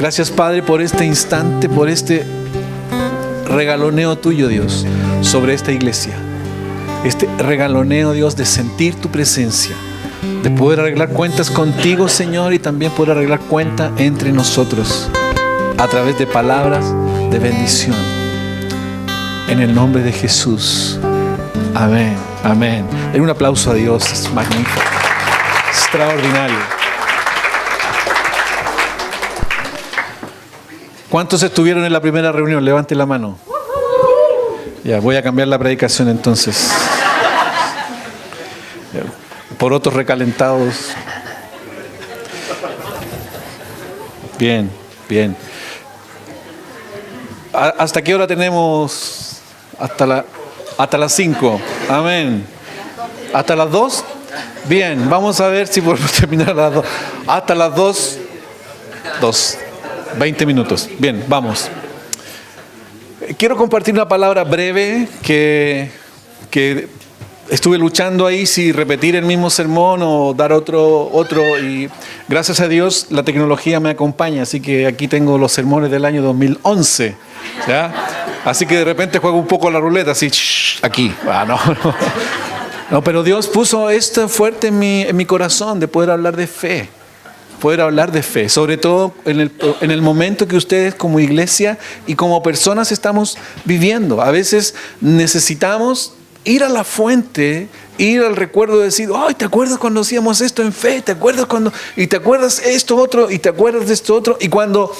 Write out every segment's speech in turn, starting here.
Gracias, Padre, por este instante, por este regaloneo tuyo, Dios, sobre esta iglesia. Este regaloneo, Dios, de sentir tu presencia, de poder arreglar cuentas contigo, Señor, y también poder arreglar cuenta entre nosotros a través de palabras de bendición. En el nombre de Jesús. Amén, amén. Den un aplauso a Dios, es magnífico, extraordinario. ¿Cuántos estuvieron en la primera reunión? Levante la mano. Ya, voy a cambiar la predicación entonces. Por otros recalentados. Bien, bien. ¿Hasta qué hora tenemos? Hasta las 5. Amén. ¿Hasta las 2? Bien, vamos a ver si podemos terminar a las 2. Hasta las 2. 20 minutos. Bien, vamos. Quiero compartir una palabra breve que estuve luchando ahí si repetir el mismo sermón o dar otro, y gracias a Dios la tecnología me acompaña, así que aquí tengo los sermones del año 2011, ¿ya? Así que de repente juego un poco la ruleta, así, aquí. No, pero Dios puso esto fuerte en mi corazón de poder hablar de fe. Sobre todo en el momento que ustedes como iglesia y como personas estamos viviendo. A veces necesitamos ir a la fuente, ir al recuerdo de decir, ay, ¿te acuerdas cuando hacíamos esto en fe? ¿Te acuerdas cuando? Y te acuerdas esto otro, y te acuerdas de esto otro. Y cuando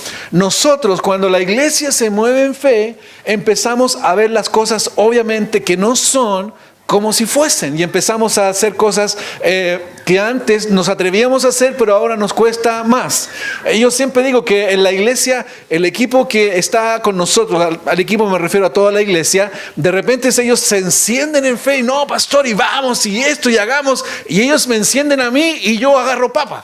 la iglesia se mueve en fe, empezamos a ver las cosas obviamente que no son como si fuesen, y empezamos a hacer cosas que antes nos atrevíamos a hacer, pero ahora nos cuesta más. Yo siempre digo que en la iglesia, el equipo que está con nosotros, al equipo me refiero a toda la iglesia, de repente ellos se encienden en fe, y no, pastor, y vamos, y esto, y hagamos, y ellos me encienden a mí, y yo agarro papa.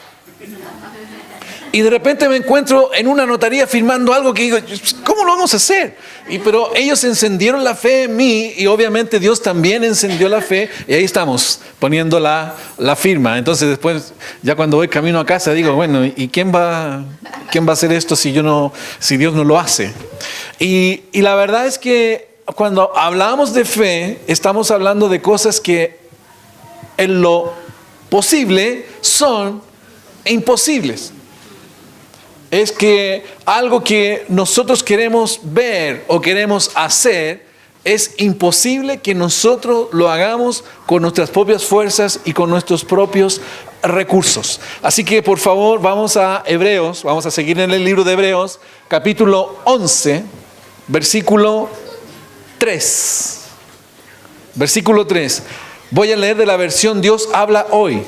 Y de repente me encuentro en una notaría firmando algo que digo, ¿cómo lo vamos a hacer? Pero ellos encendieron la fe en mí, y obviamente Dios también encendió la fe, y ahí estamos poniendo la firma. Entonces después, ya cuando voy camino a casa, digo, bueno, ¿y quién va a hacer esto si Dios no lo hace? Y la verdad es que cuando hablamos de fe, estamos hablando de cosas que en lo posible son imposibles. Es que algo que nosotros queremos ver o queremos hacer es imposible que nosotros lo hagamos con nuestras propias fuerzas y con nuestros propios recursos. Así que por favor vamos a Hebreos, vamos a seguir en el libro de Hebreos, capítulo 11, versículo 3. Versículo 3. Voy a leer de la versión Dios habla hoy.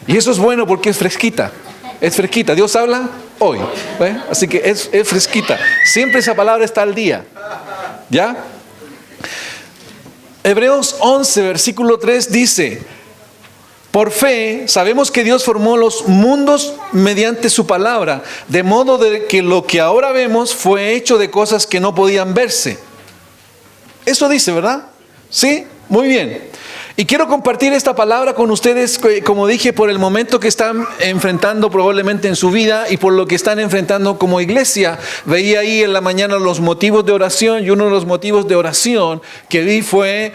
Y eso es bueno porque es fresquita. Es fresquita. Dios habla hoy. ¿Ve? Así que es fresquita. Siempre esa palabra está al día. ¿Ya? Hebreos 11, versículo 3 dice: por fe sabemos que Dios formó los mundos mediante su palabra, de modo de que lo que ahora vemos fue hecho de cosas que no podían verse. Eso dice, ¿verdad? Sí, muy bien. Y quiero compartir esta palabra con ustedes, como dije, por el momento que están enfrentando probablemente en su vida y por lo que están enfrentando como iglesia. Veía ahí en la mañana los motivos de oración, y uno de los motivos de oración que vi fue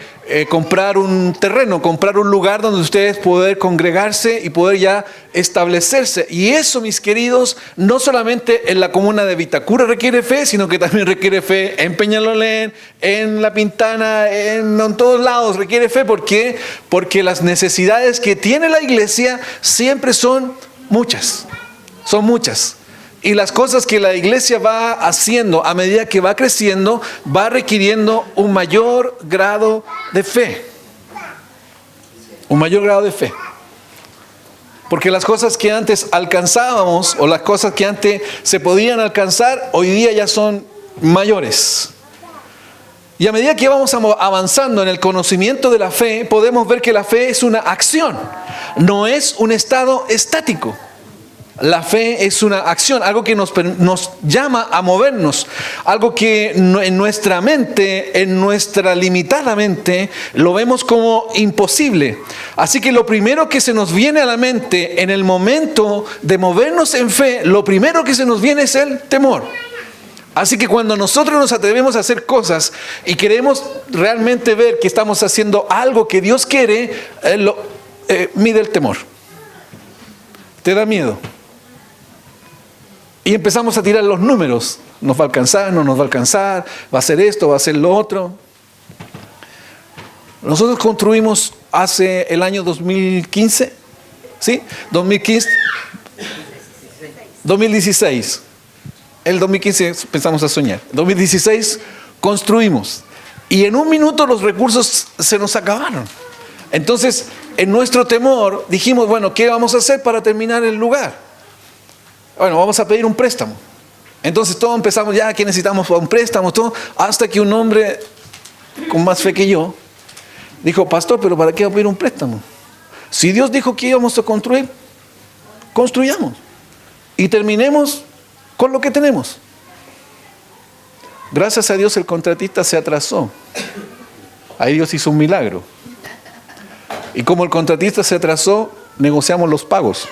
comprar un terreno, comprar un lugar donde ustedes poder congregarse y poder ya establecerse. Y eso, mis queridos, no solamente en la comuna de Vitacura requiere fe, sino que también requiere fe en Peñalolén, en La Pintana, en todos lados requiere fe. ¿Por qué? Porque las necesidades que tiene la iglesia siempre son muchas. Son muchas. Y las cosas que la iglesia va haciendo a medida que va creciendo, va requiriendo un mayor grado de fe. Un mayor grado de fe. Porque las cosas que antes alcanzábamos, o las cosas que antes se podían alcanzar, hoy día ya son mayores. Y a medida que vamos avanzando en el conocimiento de la fe, podemos ver que la fe es una acción, no es un estado estático. La fe es una acción, algo que nos llama a movernos, algo que en nuestra mente, en nuestra limitada mente, lo vemos como imposible. Así que lo primero que se nos viene a la mente en el momento de movernos en fe, lo primero que se nos viene es el temor. Así que cuando nosotros nos atrevemos a hacer cosas y queremos realmente ver que estamos haciendo algo que Dios quiere, mide el temor. Te da miedo. Y empezamos a tirar los números. ¿Nos va a alcanzar? ¿No nos va a alcanzar? ¿Va a ser esto? ¿Va a ser lo otro? Nosotros construimos hace el año 2015. ¿Sí? 2016. El 2015 empezamos a soñar. 2016 construimos. Y en un minuto los recursos se nos acabaron. Entonces, en nuestro temor dijimos, bueno, ¿qué vamos a hacer para terminar el lugar? Bueno, vamos a pedir un préstamo. Entonces todos empezamos, ya que necesitamos un préstamo, todo, hasta que un hombre con más fe que yo dijo, pastor, ¿pero para qué va a pedir un préstamo? Si Dios dijo que íbamos a construir, construyamos. Y terminemos con lo que tenemos. Gracias a Dios el contratista se atrasó. Ahí Dios hizo un milagro. Y como el contratista se atrasó, negociamos los pagos.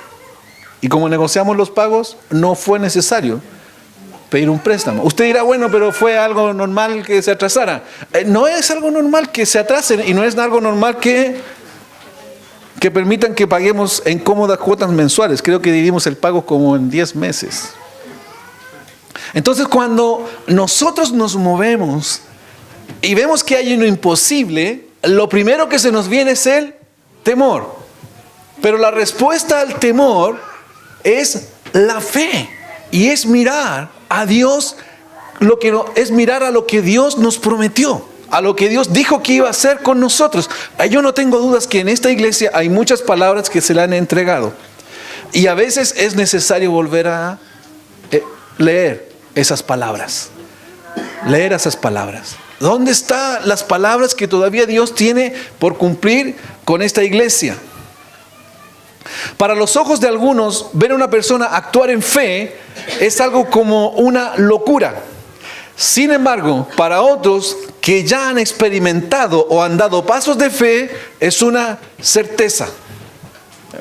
Y como negociamos los pagos, no fue necesario pedir un préstamo. Usted dirá, bueno, pero fue algo normal que se atrasara. No es algo normal que se atrasen y no es algo normal que permitan que paguemos en cómodas cuotas mensuales. Creo que dividimos el pago como en 10 meses. Entonces, cuando nosotros nos movemos y vemos que hay uno imposible, lo primero que se nos viene es el temor. Pero la respuesta al temor es la fe. Y es mirar a Dios, es mirar a lo que Dios nos prometió, a lo que Dios dijo que iba a hacer con nosotros. Yo no tengo dudas que en esta iglesia hay muchas palabras que se le han entregado. Y a veces es necesario volver a leer esas palabras. Leer esas palabras. ¿Dónde están las palabras que todavía Dios tiene por cumplir con esta iglesia? Para los ojos de algunos, ver a una persona actuar en fe es algo como una locura. Sin embargo, para otros que ya han experimentado o han dado pasos de fe, es una certeza.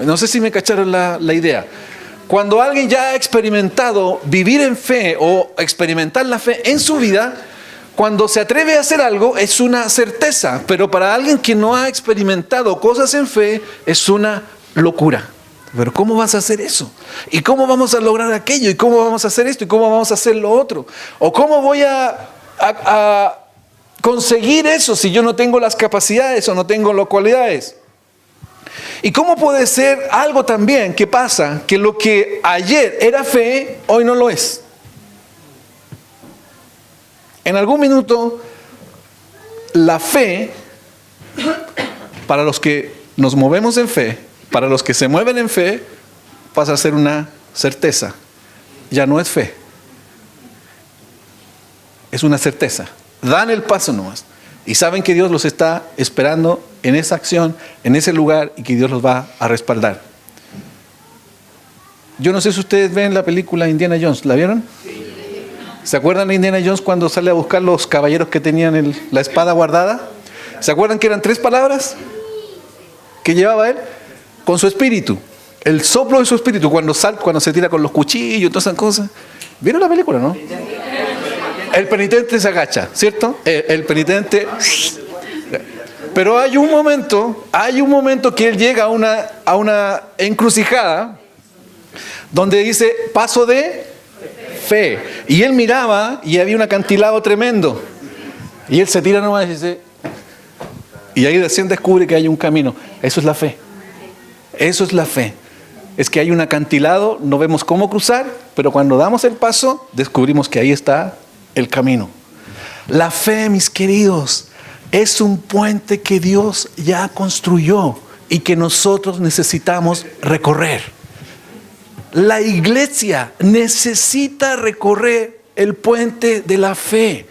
No sé si me cacharon la idea. Cuando alguien ya ha experimentado vivir en fe o experimentar la fe en su vida, cuando se atreve a hacer algo es una certeza. Pero para alguien que no ha experimentado cosas en fe, es una locura. Pero ¿cómo vas a hacer eso? ¿Y cómo vamos a lograr aquello? ¿Y cómo vamos a hacer esto? ¿Y cómo vamos a hacer lo otro? ¿O cómo voy a conseguir eso si yo no tengo las capacidades o no tengo las cualidades? ¿Y cómo puede ser algo también que pasa que lo que ayer era fe, hoy no lo es? En algún minuto, la fe, para los que nos movemos en fe, para los que se mueven en fe, pasa a ser una certeza. Ya no es fe. Es una certeza. Dan el paso nomás. Y saben que Dios los está esperando en esa acción, en ese lugar, y que Dios los va a respaldar. Yo no sé si ustedes ven la película Indiana Jones. ¿La vieron? ¿Se acuerdan de Indiana Jones cuando sale a buscar los caballeros que tenían la espada guardada? ¿Se acuerdan que eran 3 palabras que llevaba él? Con su espíritu, el soplo de su espíritu, cuando se tira con los cuchillos y todas esas cosas. ¿Vieron la película, no? El penitente se agacha, ¿cierto? El penitente. Pero hay un momento que él llega a una encrucijada donde dice paso de fe. Y él miraba y había un acantilado tremendo. Y él se tira nomás y dice, y ahí recién descubre que hay un camino. Eso es la fe. Eso es la fe. Es que hay un acantilado, no vemos cómo cruzar, pero cuando damos el paso, descubrimos que ahí está el camino. La fe, mis queridos, es un puente que Dios ya construyó y que nosotros necesitamos recorrer. La iglesia necesita recorrer el puente de la fe.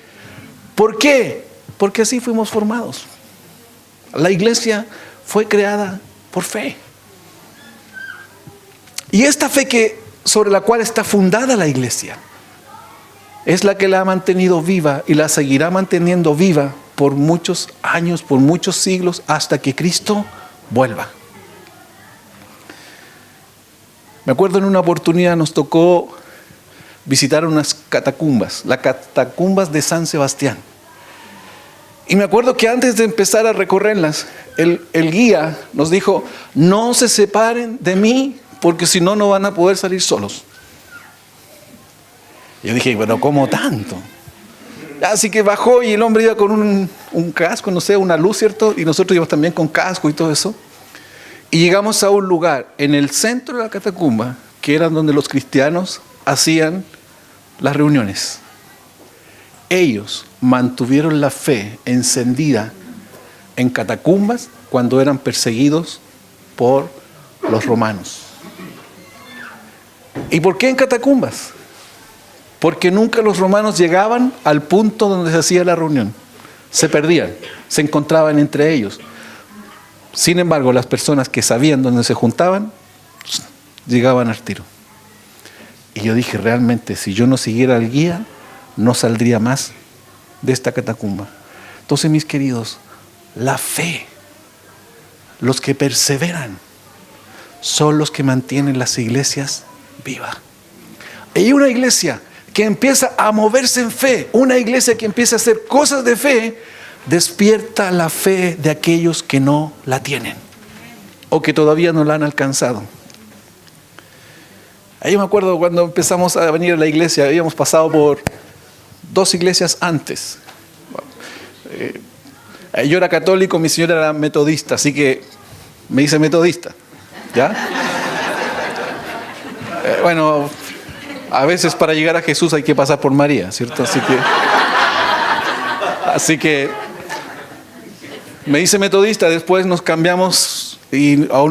¿Por qué? Porque así fuimos formados. La iglesia fue creada por fe. Y esta fe que sobre la cual está fundada la iglesia. Es la que la ha mantenido viva y la seguirá manteniendo viva por muchos años, por muchos siglos, hasta que Cristo vuelva. Me acuerdo en una oportunidad nos tocó visitar unas catacumbas, las catacumbas de San Sebastián. Y me acuerdo que antes de empezar a recorrerlas, el guía nos dijo: no se separen de mí, porque si no, no van a poder salir solos. Yo dije, bueno, ¿cómo tanto? Así que bajó y el hombre iba con un casco, no sé, una luz, ¿cierto? Y nosotros íbamos también con casco y todo eso. Y llegamos a un lugar en el centro de la catacumba, que era donde los cristianos hacían las reuniones. Ellos mantuvieron la fe encendida en catacumbas cuando eran perseguidos por los romanos. ¿Y por qué en catacumbas? Porque nunca los romanos llegaban al punto donde se hacía la reunión. Se perdían, se encontraban entre ellos. Sin embargo, las personas que sabían dónde se juntaban, llegaban al tiro. Y yo dije, realmente, si yo no siguiera al guía, no saldría más de esta catacumba. Entonces, mis queridos, la fe, los que perseveran, son los que mantienen las iglesias vivas. Hay una iglesia que empieza a moverse en fe, una iglesia que empieza a hacer cosas de fe, despierta la fe de aquellos que no la tienen o que todavía no la han alcanzado. Ahí me acuerdo cuando empezamos a venir a la iglesia, habíamos pasado por 2 iglesias antes. Yo era católico, mi señora era metodista, así que me hice metodista, ¿ya? Bueno, a veces para llegar a Jesús hay que pasar por María, ¿cierto? Así que me hice metodista, después nos cambiamos a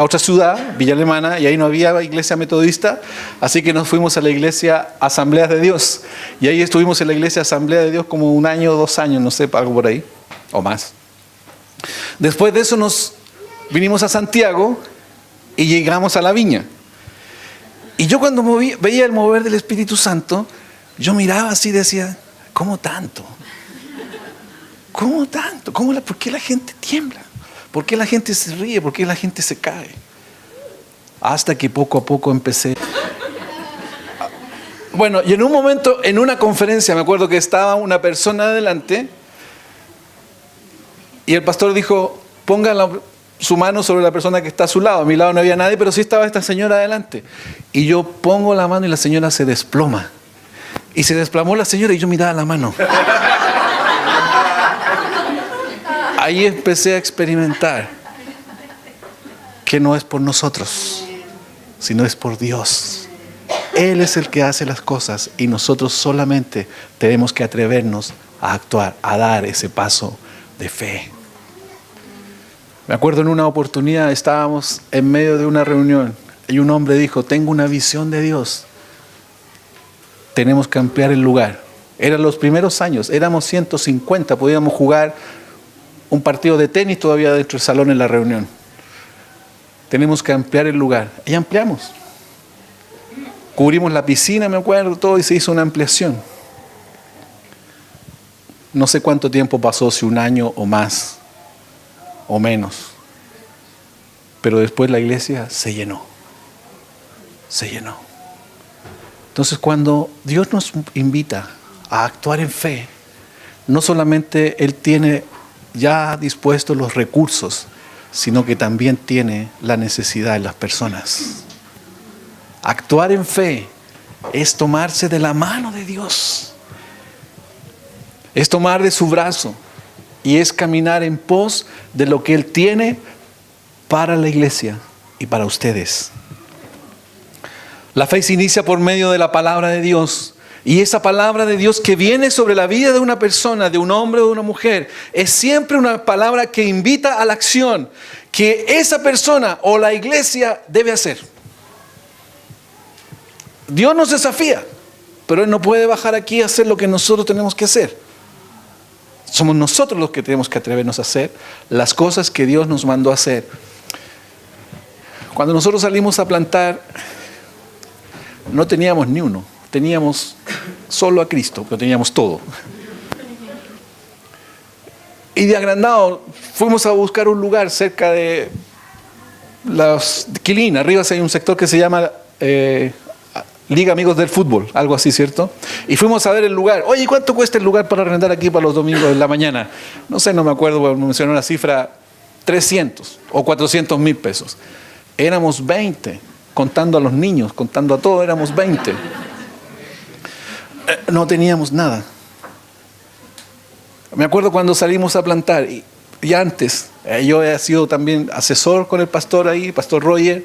otra ciudad, Villa Alemana, y ahí no había iglesia metodista, así que nos fuimos a la iglesia Asambleas de Dios. Y ahí estuvimos en la iglesia Asamblea de Dios como 1 año o 2 años, no sé, algo por ahí, o más. Después de eso nos vinimos a Santiago y llegamos a la Viña. Y yo cuando veía el mover del Espíritu Santo, yo miraba así y decía, ¿cómo tanto? ¿Cómo tanto? ¿Por qué la gente tiembla? ¿Por qué la gente se ríe? ¿Por qué la gente se cae? Hasta que poco a poco empecé. Bueno, y en un momento, en una conferencia, me acuerdo que estaba una persona adelante y el pastor dijo, ponga su mano sobre la persona que está a su lado. A mi lado no había nadie, pero sí estaba esta señora adelante. Y yo pongo la mano y la señora se desploma. Y se desplomó la señora y yo miraba la mano. Ahí empecé a experimentar que no es por nosotros, sino es por Dios. Él es el que hace las cosas y nosotros solamente tenemos que atrevernos a actuar, a dar ese paso de fe. Me acuerdo en una oportunidad estábamos en medio de una reunión y un hombre dijo, tengo una visión de Dios. Tenemos que ampliar el lugar. Eran los primeros años, éramos 150, podíamos jugar un partido de tenis todavía dentro del salón en la reunión. Tenemos que ampliar el lugar. Y ampliamos. Cubrimos la piscina, me acuerdo, todo, y se hizo una ampliación. No sé cuánto tiempo pasó, si 1 año o más, o menos. Pero después la iglesia se llenó. Se llenó. Entonces, cuando Dios nos invita a actuar en fe, no solamente Él tiene ya dispuestos los recursos, sino que también tiene la necesidad de las personas. Actuar en fe es tomarse de la mano de Dios, es tomar de su brazo y es caminar en pos de lo que Él tiene para la iglesia y para ustedes. La fe se inicia por medio de la palabra de Dios. Y esa palabra de Dios que viene sobre la vida de una persona, de un hombre o de una mujer, es siempre una palabra que invita a la acción que esa persona o la iglesia debe hacer. Dios nos desafía, pero Él no puede bajar aquí a hacer lo que nosotros tenemos que hacer. Somos nosotros los que tenemos que atrevernos a hacer las cosas que Dios nos mandó a hacer. Cuando nosotros salimos a plantar no teníamos ni uno. Teníamos solo a Cristo, pero teníamos todo. Y de agrandado fuimos a buscar un lugar cerca de las Quilín. Arriba hay un sector que se llama Liga Amigos del Fútbol, algo así, ¿cierto? Y fuimos a ver el lugar. Oye, ¿cuánto cuesta el lugar para arrendar aquí para los domingos de la mañana? No sé, no me acuerdo, me mencionó una cifra, 300 o 400 mil pesos. Éramos 20, contando a los niños, contando a todos, éramos 20. No teníamos nada. Me acuerdo cuando salimos a plantar, y antes, yo he sido también asesor con el pastor ahí, pastor Roger,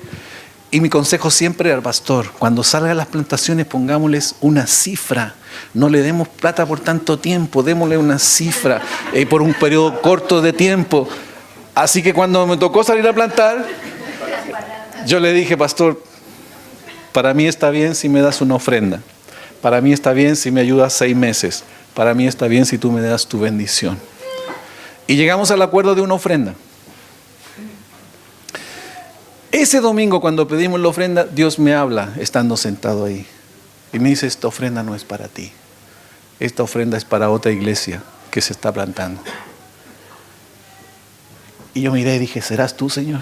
y mi consejo siempre era, pastor, cuando salgan las plantaciones pongámosles una cifra, no le demos plata por tanto tiempo, démosle una cifra por un periodo corto de tiempo. Así que cuando me tocó salir a plantar, yo le dije, pastor, para mí está bien si me das una ofrenda, para mí está bien si me ayudas 6 meses, para mí está bien si tú me das tu bendición. Y llegamos al acuerdo de una ofrenda. Ese domingo cuando pedimos la ofrenda, Dios me habla estando sentado ahí. Y me dice, esta ofrenda no es para ti. Esta ofrenda es para otra iglesia que se está plantando. Y yo miré y dije, ¿serás tú, Señor?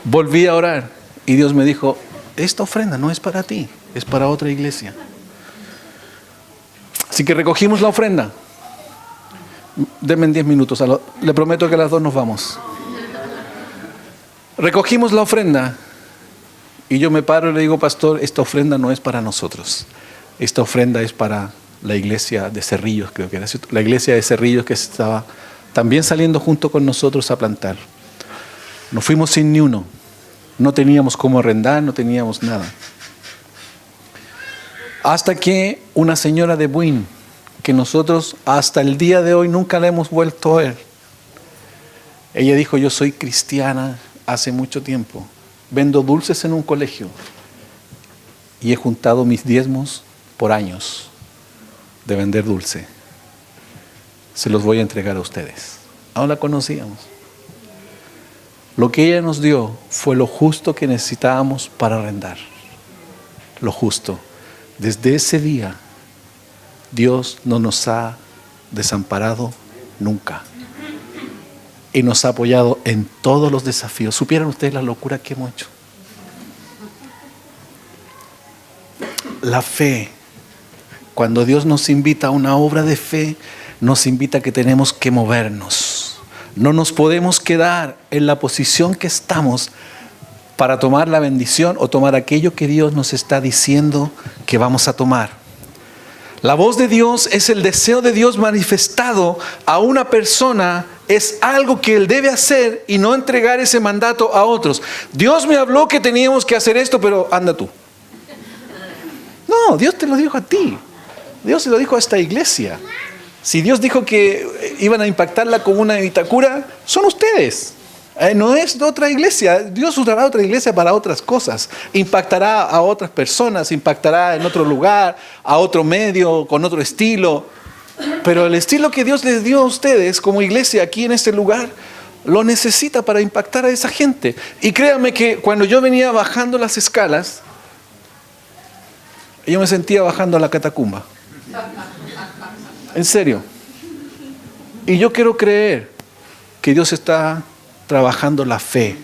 Volví a orar y Dios me dijo, esta ofrenda no es para ti, es para otra iglesia. Así que recogimos la ofrenda. Denme 10 minutos, le prometo que a las 2 nos vamos. Recogimos la ofrenda y yo me paro y le digo, pastor, esta ofrenda no es para nosotros. Esta ofrenda es para la iglesia de Cerrillos, creo que era, ¿cierto? La iglesia de Cerrillos que estaba también saliendo junto con nosotros a plantar. Nos fuimos sin ni uno. No teníamos cómo arrendar, no teníamos nada. Hasta que una señora de Buin, que nosotros hasta el día de hoy nunca la hemos vuelto a ver. Ella dijo, yo soy cristiana hace mucho tiempo. Vendo dulces en un colegio. Y he juntado mis diezmos por años de vender dulce. Se los voy a entregar a ustedes. Aún la conocíamos. Lo que ella nos dio fue lo justo que necesitábamos para arrendar. Lo justo. Desde ese día, Dios no nos ha desamparado nunca. Y nos ha apoyado en todos los desafíos. ¿Supieran ustedes la locura que hemos hecho? La fe. Cuando Dios nos invita a una obra de fe, nos invita a que tenemos que movernos. No nos podemos quedar en la posición que estamos para tomar la bendición o tomar aquello que Dios nos está diciendo que vamos a tomar. La voz de Dios es el deseo de Dios manifestado a una persona, es algo que Él debe hacer y no entregar ese mandato a otros. Dios me habló que teníamos que hacer esto, pero anda tú. No, Dios te lo dijo a ti. Dios se lo dijo a esta iglesia. Si Dios dijo que iban a impactar la comuna de Vitacura, son ustedes. No es de otra iglesia. Dios usará otra iglesia para otras cosas. Impactará a otras personas, impactará en otro lugar, a otro medio, con otro estilo. Pero el estilo que Dios les dio a ustedes como iglesia aquí en este lugar, lo necesita para impactar a esa gente. Y créanme que cuando yo venía bajando las escalas, yo me sentía bajando a la catacumba. En serio. Y yo quiero creer que Dios está trabajando la fe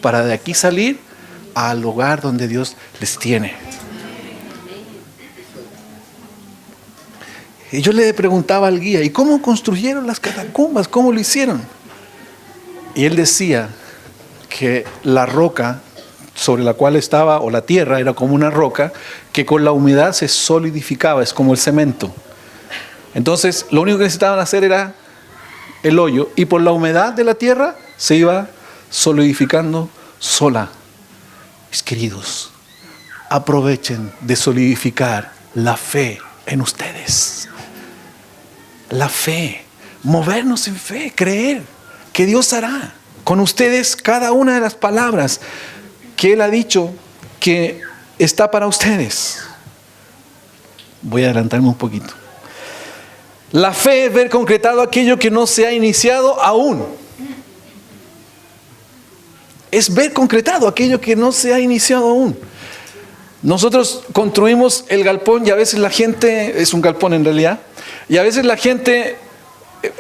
para de aquí salir al lugar donde Dios les tiene. Y yo le preguntaba al guía, ¿y cómo construyeron las catacumbas? ¿Cómo lo hicieron? Y él decía que la roca sobre la cual estaba, o la tierra, era como una roca que con la humedad se solidificaba, es como el cemento. Entonces, lo único que necesitaban hacer era el hoyo, y por la humedad de la tierra se iba solidificando sola. Mis queridos, aprovechen de solidificar la fe en ustedes. La fe, movernos en fe, creer que Dios hará con ustedes cada una de las palabras que Él ha dicho que está para ustedes. Voy a adelantarme un poquito. La fe es ver concretado aquello que no se ha iniciado aún. es ver concretado aquello que no se ha iniciado aún. Nosotros construimos el galpón y a veces la gente, es un galpón en realidad, y a veces la gente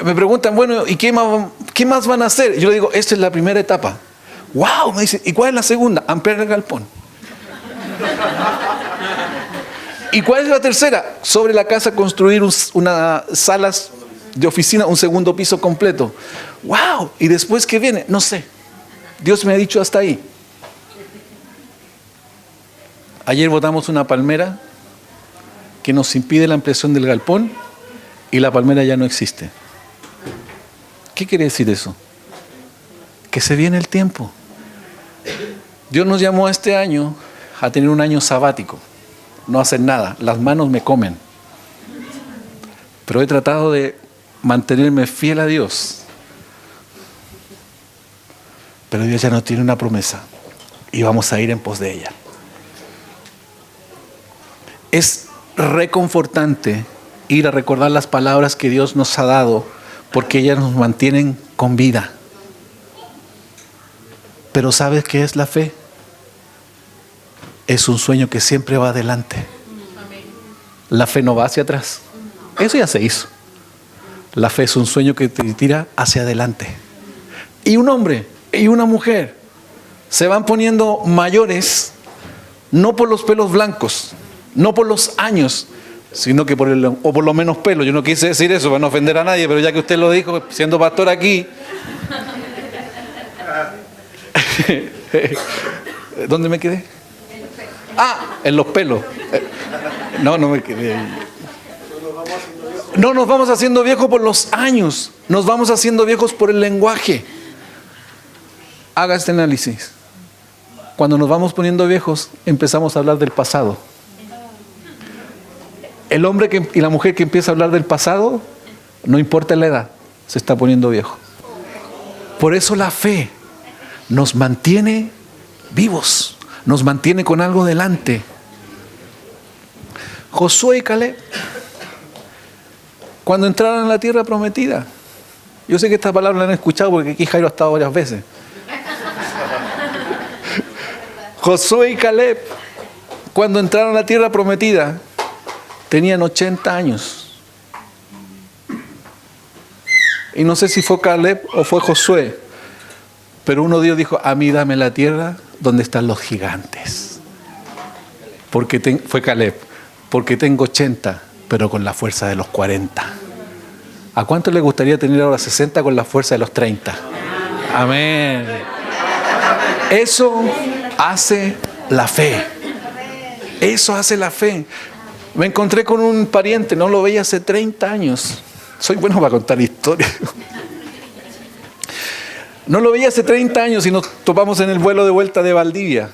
me preguntan, bueno, ¿y qué más van a hacer? Y yo le digo, esta es la primera etapa. ¡Wow! Me dicen, ¿y cuál es la segunda? Ampliar el galpón. ¿Y cuál es la tercera? Sobre la casa construir unas salas de oficina, un segundo piso completo. ¡Wow! ¿Y después qué viene? No sé. Dios me ha dicho hasta ahí. Ayer botamos una palmera que nos impide la ampliación del galpón y la palmera ya no existe. ¿Qué quiere decir eso? Que se viene el tiempo. Dios nos llamó este año a tener un año sabático. No hacer nada. Las manos me comen. Pero he tratado de mantenerme fiel a Dios. Pero Dios ya nos tiene una promesa y vamos a ir en pos de ella. Es reconfortante ir a recordar las palabras que Dios nos ha dado porque ellas nos mantienen con vida. Pero ¿sabes qué es la fe? Es un sueño que siempre va adelante. La fe no va hacia atrás. Eso ya se hizo. La fe es un sueño que te tira hacia adelante. Y un hombre y una mujer se van poniendo mayores, no por los pelos blancos, no por los años, sino que por lo menos pelo. Yo no quise decir eso para no ofender a nadie, pero ya que usted lo dijo, siendo pastor aquí. ¿Dónde me quedé? En los pelos. No me quedé. No nos vamos haciendo viejos por los años, nos vamos haciendo viejos por el lenguaje. Haga este análisis. Cuando nos vamos poniendo viejos, empezamos a hablar del pasado. El hombre y la mujer que empieza a hablar del pasado, no importa la edad, se está poniendo viejo. Por eso la fe nos mantiene vivos, nos mantiene con algo delante. Josué y Caleb, cuando entraron en la tierra prometida, yo sé que esta palabra la han escuchado porque aquí Jairo ha estado varias veces. Josué y Caleb, cuando entraron a la tierra prometida, tenían 80 años. Y no sé si fue Caleb o fue Josué, pero uno de ellos dijo, a mí dame la tierra donde están los gigantes. Fue Caleb, porque tengo 80, pero con la fuerza de los 40. ¿A cuánto le gustaría tener ahora 60 con la fuerza de los 30? Amén. Eso hace la fe. Eso hace la fe. Me encontré con un pariente, no lo veía hace 30 años. Soy bueno para contar historias. No lo veía hace 30 años y nos topamos en el vuelo de vuelta de Valdivia.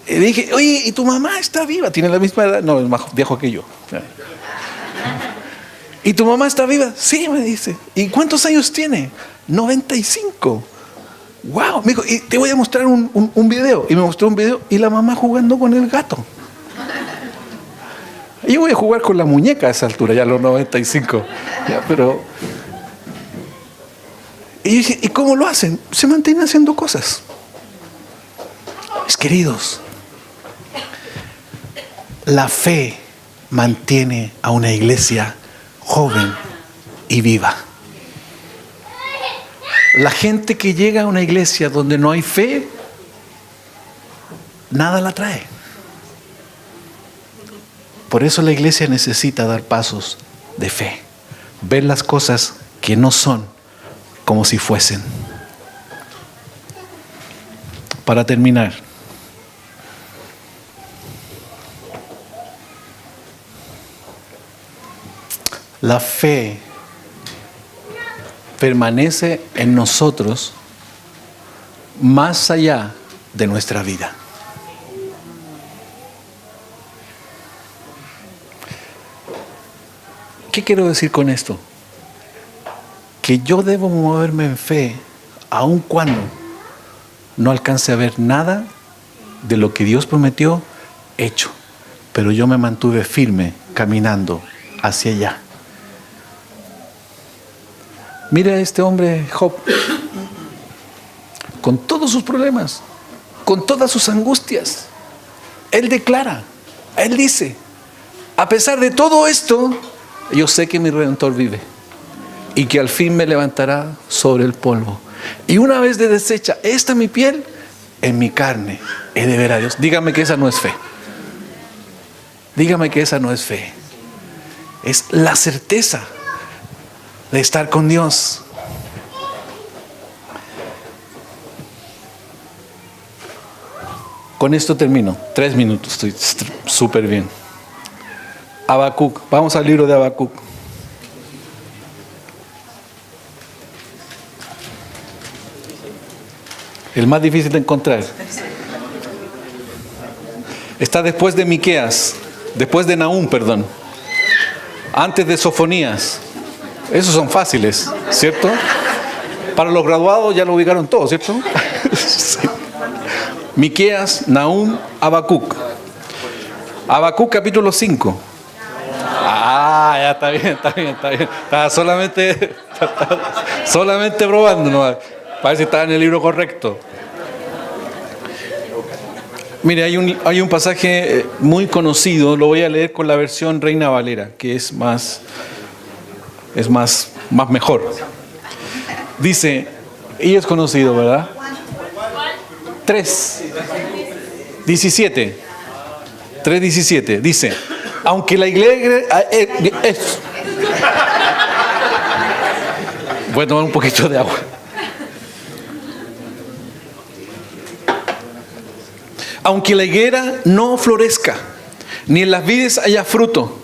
Y dije, oye, ¿y tu mamá está viva? ¿Tiene la misma edad? No, es más viejo que yo. ¿Y tu mamá está viva? Sí, me dice. ¿Y cuántos años tiene? 95. Wow, me dijo, y te voy a mostrar un video. Y me mostró un video y la mamá jugando con el gato. Y yo voy a jugar con la muñeca a esa altura, ya a los 95. Ya, pero... Y yo dije, ¿y cómo lo hacen? Se mantienen haciendo cosas. Mis queridos, la fe mantiene a una iglesia joven y viva. La gente que llega a una iglesia donde no hay fe, nada la trae. Por eso la iglesia necesita dar pasos de fe, ver las cosas que no son como si fuesen. Para terminar, la fe permanece en nosotros más allá de nuestra vida. ¿Qué quiero decir con esto? Que yo debo moverme en fe aun cuando no alcance a ver nada de lo que Dios prometió hecho, pero yo me mantuve firme caminando hacia allá. Mira a este hombre Job. con todos sus problemas, con todas sus angustias. Él declara, Él dice, a pesar de todo esto, yo sé que mi Redentor vive y que al fin me levantará sobre el polvo. Y una vez de deshecha esta mi piel, en mi carne he de ver a Dios. Dígame que esa no es fe. Dígame que esa no es fe. Es la certeza de estar con Dios. Con esto termino. 3 minutos, estoy súper bien. Habacuc, vamos al libro de Habacuc. El más difícil de encontrar. Está después de Miqueas, después de Nahum, perdón. Antes de Sofonías. Esos son fáciles, ¿cierto? Para los graduados ya lo ubicaron todos, ¿cierto? Sí. Miqueas, Nahum, Habacuc. Habacuc capítulo 5. Ya está bien. Estaba solamente probando, ¿no? Para ver si estaba en el libro correcto. Mire, hay un pasaje muy conocido, lo voy a leer con la versión Reina Valera, que es más mejor. Dice, y es conocido, ¿verdad? 3:17 dice, aunque la iglesia voy a tomar un poquito de agua. Aunque la higuera no florezca, ni en las vides haya fruto,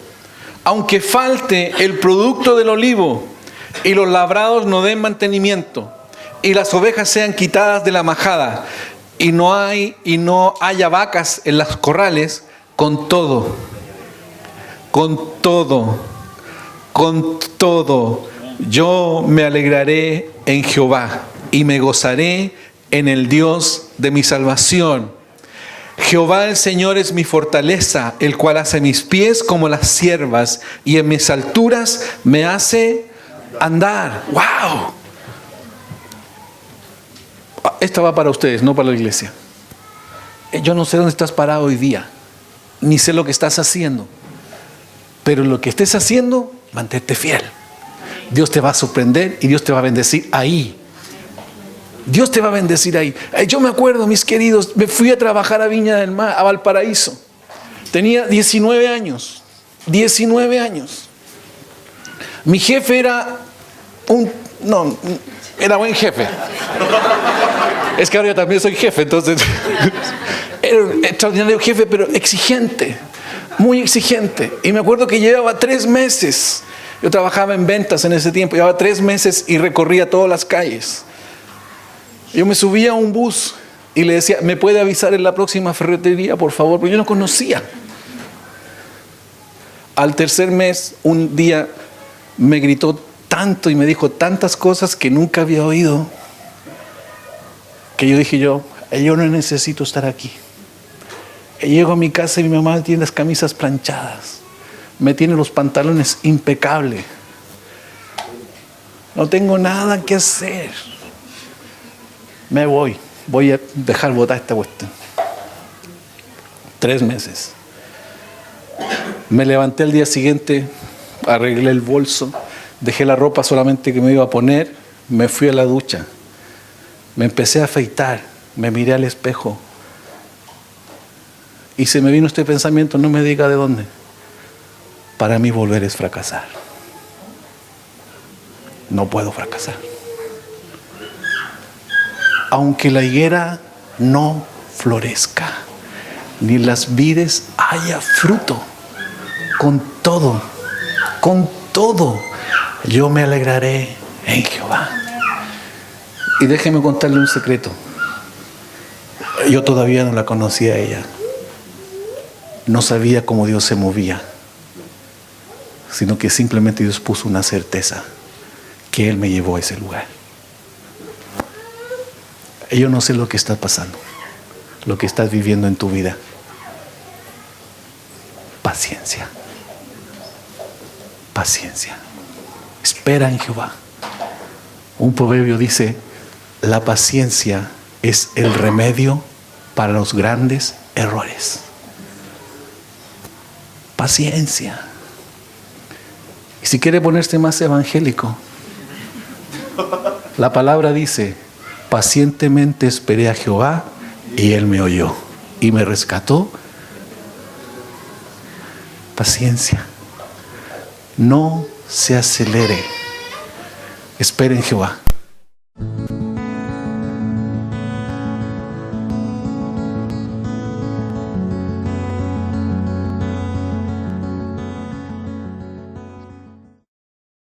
aunque falte el producto del olivo y los labrados no den mantenimiento, y las ovejas sean quitadas de la majada, y no haya vacas en los corrales, con todo, yo me alegraré en Jehová y me gozaré en el Dios de mi salvación. Jehová el Señor es mi fortaleza, el cual hace mis pies como las ciervas y en mis alturas me hace andar. ¡Wow! Esta va para ustedes, no para la iglesia. Yo no sé dónde estás parado hoy día, ni sé lo que estás haciendo, pero lo que estés haciendo, mantente fiel. Dios te va a sorprender y Dios te va a bendecir ahí. Dios te va a bendecir ahí. Yo me acuerdo, mis queridos, me fui a trabajar a Viña del Mar, a Valparaíso. Tenía 19 años. 19 años. Mi jefe era era buen jefe. Es que ahora yo también soy jefe, entonces era un extraordinario jefe, pero exigente, muy exigente. Y me acuerdo que llevaba 3 meses. Yo trabajaba en ventas en ese tiempo, llevaba 3 meses y recorría todas las calles. Yo me subía a un bus y le decía, ¿me puede avisar en la próxima ferretería, por favor? Porque yo no conocía. Al tercer mes, un día me gritó tanto y me dijo tantas cosas que nunca había oído, que yo dije yo no necesito estar aquí. Llego a mi casa y mi mamá tiene las camisas planchadas, me tiene los pantalones impecables. No tengo nada que hacer. Me voy a dejar botar esta cuestión. 3 meses. Me levanté al día siguiente, arreglé el bolso, dejé la ropa solamente que me iba a poner, me fui a la ducha, me empecé a afeitar, me miré al espejo y se me vino este pensamiento, no me diga de dónde. Para mí volver es fracasar. No puedo fracasar. Aunque la higuera no florezca, ni las vides haya fruto, con todo, yo me alegraré en Jehová. Y déjeme contarle un secreto. Yo todavía no la conocía a ella. No sabía cómo Dios se movía, sino que simplemente Dios puso una certeza, que Él me llevó a ese lugar. Yo no sé lo que está pasando, lo que estás viviendo en tu vida. Paciencia. Espera en Jehová. Un proverbio dice, la paciencia es el remedio para los grandes errores. Paciencia. Y si quiere ponerse más evangélico, la palabra dice: pacientemente esperé a Jehová y Él me oyó y me rescató. Paciencia. No se acelere. Espere en Jehová.